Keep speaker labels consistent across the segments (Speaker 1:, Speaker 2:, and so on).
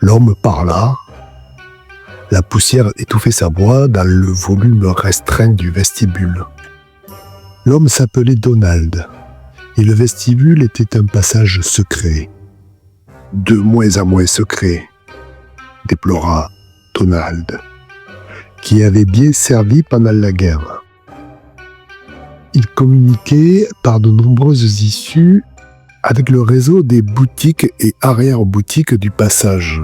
Speaker 1: L'homme parla. La poussière étouffait sa voix dans le volume restreint du vestibule. L'homme s'appelait Donald, et le vestibule était un passage secret. De moins en moins secret, déplora Donald, qui avait bien servi pendant la guerre. Il communiquait par de nombreuses issues avec le réseau des boutiques et arrière-boutiques du passage,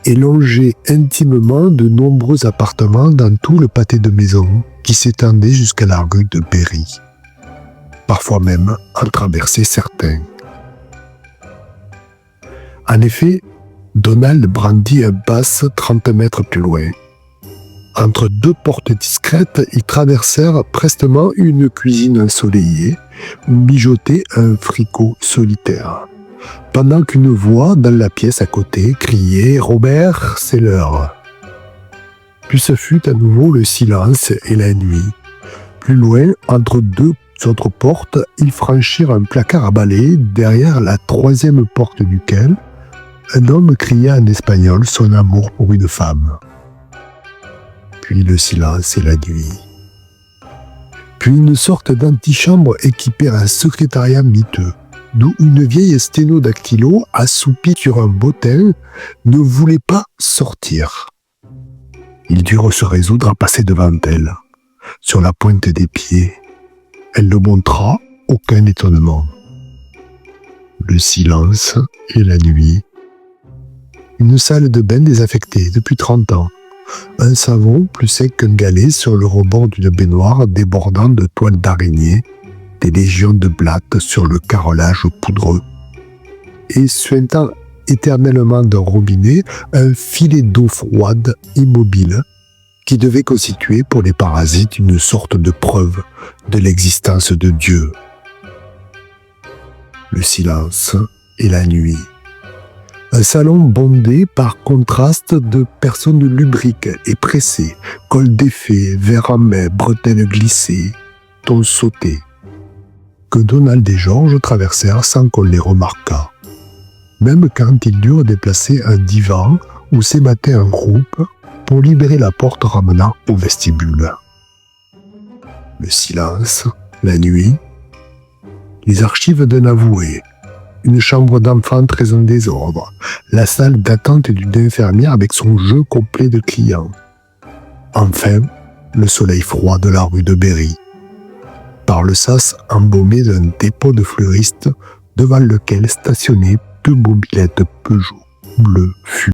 Speaker 1: et longeait intimement de nombreux appartements dans tout le pâté de maisons qui s'étendait jusqu'à la rue de Berry. Parfois même en traversait certains. En effet, Donald brandit un passe 30 mètres plus loin. Entre deux portes discrètes, ils traversèrent prestement une cuisine ensoleillée où mijotait un fricot solitaire, pendant qu'une voix dans la pièce à côté criait « Robert, c'est l'heure !» Puis ce fut à nouveau le silence et la nuit. Plus loin, entre deux autres portes, ils franchirent un placard à balai, derrière la troisième porte duquel un homme cria en espagnol son amour pour une femme. Puis le silence et la nuit. Puis une sorte d'antichambre équipée d'un secrétariat miteux, d'où une vieille sténodactylo assoupie sur un bottin ne voulait pas sortir. Ils durent se résoudre à passer devant elle, sur la pointe des pieds. Elle ne montra aucun étonnement. Le silence et la nuit. Une salle de bain désaffectée depuis 30 ans. Un savon plus sec qu'un galet sur le rebord d'une baignoire débordant de toiles d'araignée, des légions de blattes sur le carrelage poudreux. Et suintant éternellement d'un robinet, un filet d'eau froide immobile qui devait constituer pour les parasites une sorte de preuve de l'existence de Dieu. Le silence et la nuit. Un salon bondé par contraste de personnes lubriques et pressées, col défait, verre en main, bretelles glissées, tons sautés, que Donald et George traversèrent sans qu'on les remarquât, même quand ils durent déplacer un divan où s'ébattait un groupe pour libérer la porte ramenant au vestibule. Le silence, la nuit, les archives d'un avoué, une chambre d'enfant très en désordre, la salle d'attente d'une infirmière avec son jeu complet de clients. Enfin, le soleil froid de la rue de Berry, par le sas embaumé d'un dépôt de fleuristes devant lequel stationnaient deux mobylettes Peugeot bleues fumées.